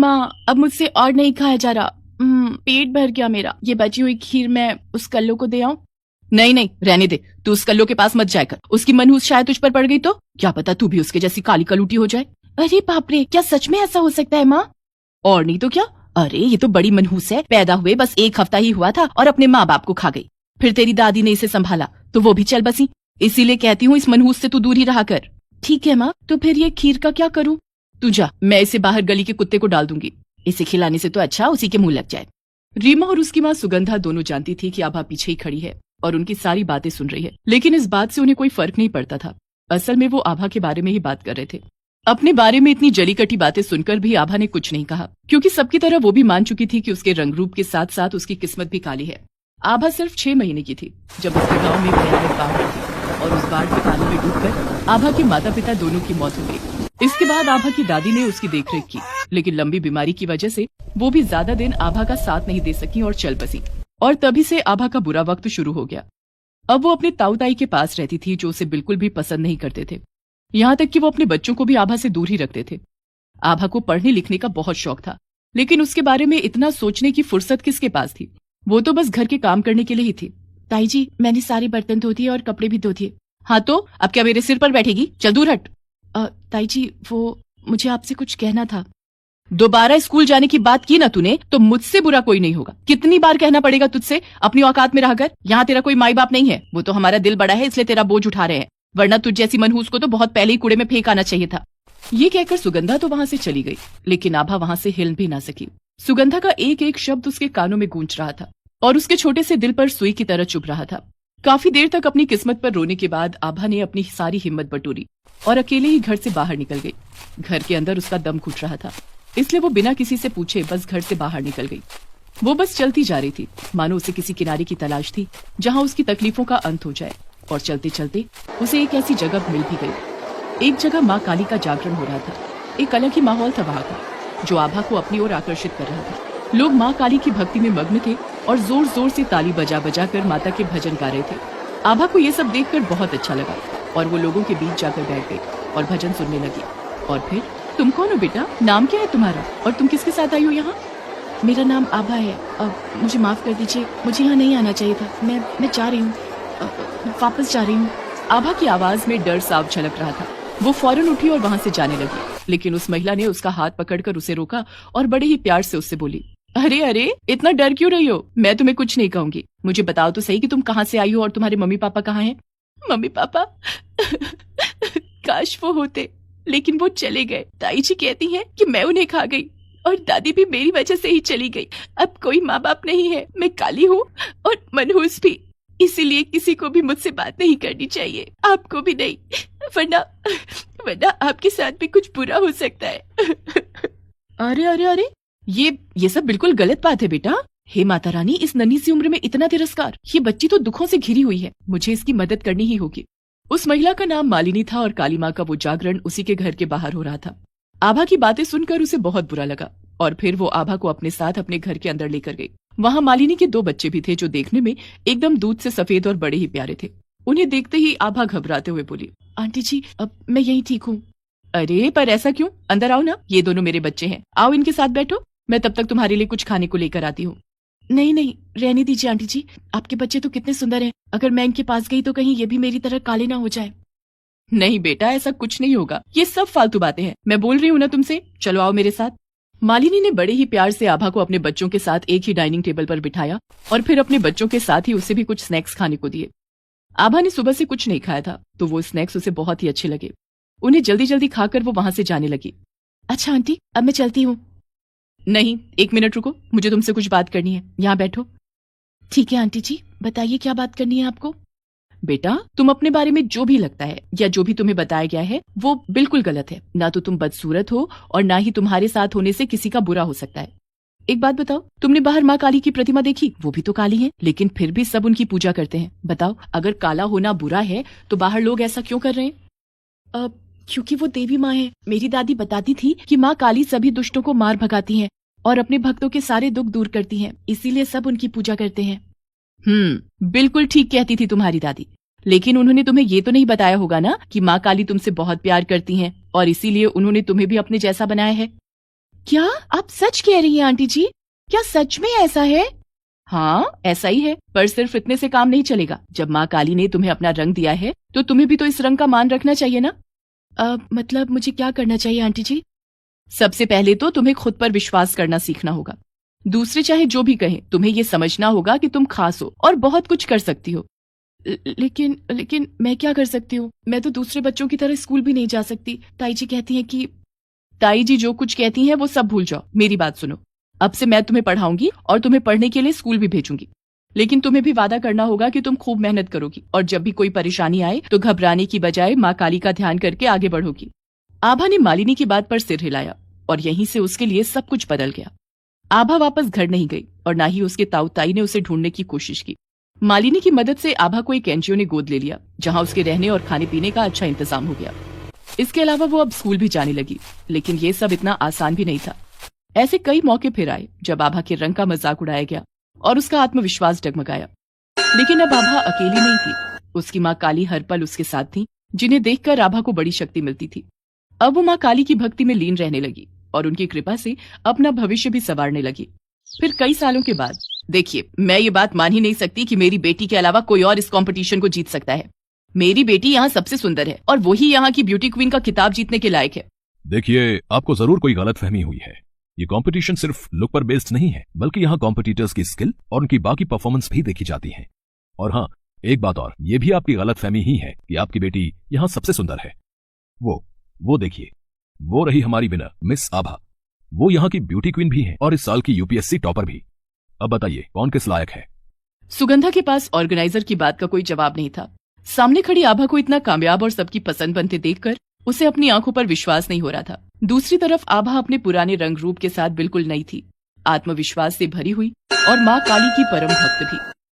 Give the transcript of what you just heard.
माँ अब मुझसे और नहीं खाया जा रहा, पेट भर गया मेरा। ये बची हुई खीर मैं उस कल्लू को दे आऊं? नहीं नहीं रहने दे, तू उस कल्लू के पास मत जाया कर। उसकी मनहूस शायद तुझ पर पड़ गई तो क्या पता तू भी उसके जैसी काली कलूटी हो जाए। अरे बाप रे, क्या सच में ऐसा हो सकता है माँ? और नहीं तो क्या। अरे ये तो बड़ी मनहूस है, पैदा हुए बस 1 हफ्ता ही हुआ था और अपने माँ बाप को खा गई। फिर तेरी दादी ने इसे संभाला तो वो भी चल बसी। इसीलिए कहती हूँ इस मनहूस से तू दूर ही रहा कर। ठीक है माँ, तो फिर ये खीर का क्या करूँ? तू जा, मैं इसे बाहर गली के कुत्ते को डाल दूंगी। इसे खिलाने से तो अच्छा उसी के मुंह लग जाए। रीमा और उसकी माँ सुगंधा दोनों जानती थी कि आभा पीछे ही खड़ी है और उनकी सारी बातें सुन रही है, लेकिन इस बात से उन्हें कोई फर्क नहीं पड़ता था। असल में वो आभा के बारे में ही बात कर रहे थे। अपने बारे में इतनी जली कटी बातें सुनकर भी आभा ने कुछ नहीं कहा, क्योंकि सबकी तरह वो भी मान चुकी थी कि उसके रंग रूप के साथ साथ उसकी किस्मत भी काली है। आभा सिर्फ 6 महीने की थी जब उसके गाँव में भयानक बाढ़ आई और उस बाढ़ के पानी में डूबकर आभा के माता पिता दोनों की मौत हो गई। इसके बाद आभा की दादी ने उसकी देखरेख की, लेकिन लंबी बीमारी की वजह से वो भी ज्यादा दिन आभा का साथ नहीं दे सकी और चल बसी। और तभी से आभा का बुरा वक्त शुरू हो गया। अब वो अपने ताऊ ताई के पास रहती थी जो उसे बिल्कुल भी पसंद नहीं करते थे। यहाँ तक कि वो अपने बच्चों को भी आभा से दूर ही रखते थे। आभा को पढ़ने लिखने का बहुत शौक था, लेकिन उसके बारे में इतना सोचने की फुर्सत किसके पास थी। वो तो बस घर के काम करने के लिए ही थी। ताई जी, मैंने सारे बर्तन धो दिए और कपड़े भी धो दिए। हाँ तो अब क्या मेरे सिर पर बैठेगी? चल दूर हट। ताई जी, वो मुझे आपसे कुछ कहना था। दोबारा स्कूल जाने की बात की ना तूने तो मुझसे बुरा कोई नहीं होगा। कितनी बार कहना पड़ेगा तुझसे अपनी औकात में रहकर? यहाँ तेरा कोई माई बाप नहीं है, वो तो हमारा दिल बड़ा है इसलिए तेरा बोझ उठा रहे हैं, वरना तुझ जैसी मनहूस को तो बहुत पहले ही कूड़े में फेंक आना चाहिए था। ये कहकर सुगंधा तो वहाँ से चली गई, लेकिन आभा वहाँ से हिल भी ना सकी। सुगंधा का एक एक शब्द उसके कानों में गूंज रहा था और उसके छोटे से दिल पर सुई की तरह चुभ रहा था। काफी देर तक अपनी किस्मत पर रोने के बाद आभा ने अपनी सारी हिम्मत बटोरी और अकेले ही घर से बाहर निकल गई। घर के अंदर उसका दम घुट रहा था, इसलिए वो बिना किसी से पूछे बस घर से बाहर निकल गई। वो बस चलती जा रही थी, मानो उसे किसी किनारे की तलाश थी जहाँ उसकी तकलीफों का अंत हो जाए। और चलते चलते उसे एक ऐसी जगह मिल भी गई। एक जगह माँ काली का जागरण हो रहा था। एक अलग ही माहौल था वहाँ का, जो आभा को अपनी ओर आकर्षित कर रहा था। लोग माँ काली की भक्ति में मग्न थे और जोर जोर से ताली बजा बजा कर माता के भजन गा रहे थे। आभा को ये सब देखकर बहुत अच्छा लगा और वो लोगों के बीच जाकर बैठ गई और भजन सुनने लगी। और फिर, तुम कौन हो बेटा? नाम क्या है तुम्हारा और तुम किसके साथ आई हो यहाँ? मेरा नाम आभा है। मुझे माफ कर दीजिए, मुझे यहाँ नहीं आना चाहिए था। मैं जा रही हूँ, वापस जा रही हूँ। आभा की आवाज में डर साफ झलक रहा था। वो फौरन उठी और वहाँ से जाने लगी, लेकिन उस महिला ने उसका हाथ पकड़कर उसे रोका और बड़े ही प्यार से उससे बोली, अरे अरे, इतना डर क्यों रही हो? मैं तुम्हें कुछ नहीं कहूंगी। मुझे बताओ तो सही कि तुम कहाँ से आई हो और तुम्हारे मम्मी पापा कहाँ हैं? मम्मी पापा काश वो होते, लेकिन वो चले गए। ताई जी कहती हैं कि मैं उन्हें खा गई और दादी भी मेरी वजह से ही चली गई। अब कोई माँ बाप नहीं है। मैं काली हूँ और मनहूस भी, इसीलिए किसी को भी मुझसे बात नहीं करनी चाहिए, आपको भी नहीं, वरना आपके साथ भी कुछ बुरा हो सकता है। अरे अरे अरे, ये सब बिल्कुल गलत बात है बेटा। हे माता रानी, इस नन्ही सी उम्र में इतना तिरस्कार। ये बच्ची तो दुखों से घिरी हुई है, मुझे इसकी मदद करनी ही होगी। उस महिला का नाम मालिनी था और काली माँ का वो जागरण उसी के घर के बाहर हो रहा था। आभा की बातें सुनकर उसे बहुत बुरा लगा और फिर वो आभा को अपने साथ अपने घर के अंदर लेकर गई। वहाँ मालिनी के 2 बच्चे भी थे जो देखने में एकदम दूध से सफेद और बड़े ही प्यारे थे। उन्हें देखते ही आभा घबराते हुए बोली, आंटी जी, अब मैं यहीं ठीक हूँ। अरे पर ऐसा क्यों? अंदर आओ ना, ये दोनों मेरे बच्चे हैं, आओ इनके साथ बैठो, मैं तब तक तुम्हारे लिए कुछ खाने को लेकर आती हूँ। नहीं नहीं, रहने दीजिए आंटी जी, आपके बच्चे तो कितने सुंदर हैं। अगर मैं इनके पास गई तो कहीं ये भी मेरी तरह काले ना हो जाए। नहीं बेटा, ऐसा कुछ नहीं होगा, ये सब फालतू बातें हैं। मैं बोल रही हूँ ना तुमसे, चलो आओ मेरे साथ। मालिनी ने बड़े ही प्यार से आभा को अपने बच्चों के साथ एक ही डाइनिंग टेबल पर बिठाया और फिर अपने बच्चों के साथ ही उसे भी कुछ स्नैक्स खाने को दिए। आभा ने सुबह से कुछ नहीं खाया था, तो वो स्नैक्स उसे बहुत ही अच्छे लगे। उन्हें जल्दी जल्दी खाकर वो वहां से जाने लगी। अच्छा आंटी, अब मैं चलती हूँ। नहीं, 1 मिनट रुको, मुझे तुमसे कुछ बात करनी है, यहाँ बैठो। ठीक है आंटी जी, बताइए क्या बात करनी है आपको? बेटा, तुम अपने बारे में जो भी लगता है या जो भी तुम्हें बताया गया है वो बिल्कुल गलत है। ना तो तुम बदसूरत हो और ना ही तुम्हारे साथ होने से किसी का बुरा हो सकता है। एक बात बताओ, तुमने बाहर माँ काली की प्रतिमा देखी? वो भी तो काली है, लेकिन फिर भी सब उनकी पूजा करते हैं। बताओ, अगर काला होना बुरा है तो बाहर लोग ऐसा क्यों कर रहे हैं? क्योंकि वो देवी माँ है। मेरी दादी बताती थी कि माँ काली सभी दुष्टों को मार भगाती है और अपने भक्तों के सारे दुख दूर करती है, इसीलिए सब उनकी पूजा करते हैं। बिल्कुल ठीक कहती थी तुम्हारी दादी, लेकिन उन्होंने तुम्हें ये तो नहीं बताया होगा ना कि माँ काली तुमसे बहुत प्यार करती हैं और इसीलिए उन्होंने तुम्हें भी अपने जैसा बनाया है। क्या आप सच कह रही हैं आंटी जी? क्या सच में ऐसा है? हाँ, ऐसा ही है, पर सिर्फ इतने से काम नहीं चलेगा। जब माँ काली ने तुम्हें अपना रंग दिया है तो तुम्हें भी तो इस रंग का मान रखना चाहिए ना। मतलब मुझे क्या करना चाहिए आंटी जी? सबसे पहले तो तुम्हें खुद पर विश्वास करना सीखना होगा। दूसरे चाहे जो भी कहें, तुम्हें ये समझना होगा कि तुम खास हो और बहुत कुछ कर सकती हो। लेकिन लेकिन मैं क्या कर सकती हूँ? मैं तो दूसरे बच्चों की तरह स्कूल भी नहीं जा सकती। ताई जी कहती हैं कि ताई जी जो कुछ कहती हैं वो सब भूल जाओ, मेरी बात सुनो। अब से मैं तुम्हें पढ़ाऊंगी और तुम्हें पढ़ने के लिए स्कूल भी भेजूंगी, लेकिन तुम्हें भी वादा करना होगा कि तुम खूब मेहनत करोगी और जब भी कोई परेशानी आए तो घबराने की बजाय माँ काली का ध्यान करके आगे बढ़ोगी। आभा ने मालिनी की बात पर सिर हिलाया और यहीं से उसके लिए सब कुछ बदल गया। आभा वापस घर नहीं गई और ना ही उसके ताऊ ताई ने उसे ढूंढने की कोशिश की। मालिनी की मदद से आभा को एक एनजीओ ने गोद ले लिया, जहां उसके रहने और खाने पीने का अच्छा इंतजाम हो गया। इसके अलावा वो अब स्कूल भी जाने लगी, लेकिन ये सब इतना आसान भी नहीं था। ऐसे कई मौके फिर आए जब आभा के रंग का मजाक उड़ाया गया और उसका आत्मविश्वास डगमगाया। लेकिन अब आभा अकेली नहीं थी। उसकी माँ काली हर पल उसके साथ थी, जिन्हें देखकर आभा को बड़ी शक्ति मिलती थी। अब वो माँ काली की भक्ति में लीन रहने लगी और उनकी कृपा से अपना भविष्य भी संवारने लगी। फिर कई सालों के बाद, देखिए, मैं ये बात मान ही नहीं सकती कि मेरी बेटी के अलावा कोई और इस कंपटीशन को जीत सकता है। मेरी बेटी यहाँ सबसे सुंदर है और वही यहाँ की ब्यूटी क्वीन का खिताब जीतने के लायक है। देखिए, आपको जरूर कोई गलतफहमी हुई है। ये कंपटीशन सिर्फ लुक पर बेस्ड नहीं है, बल्कि यहाँ कॉम्पिटिटर्स की स्किल और उनकी बाकी परफॉर्मेंस भी देखी जाती है। और हाँ, एक बात और, ये भी आपकी गलतफहमी ही है कि आपकी बेटी यहाँ सबसे सुंदर है। वो देखिए, वो रही हमारी विनर मिस आभा। वो यहाँ की ब्यूटी क्वीन भी है और इस साल की यूपीएससी टॉपर भी। अब बताइए, कौन किस लायक है? सुगंधा के पास ऑर्गेनाइजर की बात का कोई जवाब नहीं था। सामने खड़ी आभा को इतना कामयाब और सबकी पसंद बनते देखकर उसे अपनी आंखों पर विश्वास नहीं हो रहा था। दूसरी तरफ आभा अपने पुराने रंग रूप के साथ बिल्कुल नई थी, आत्मविश्वास से भरी हुई और माँ काली की परम भक्त भी।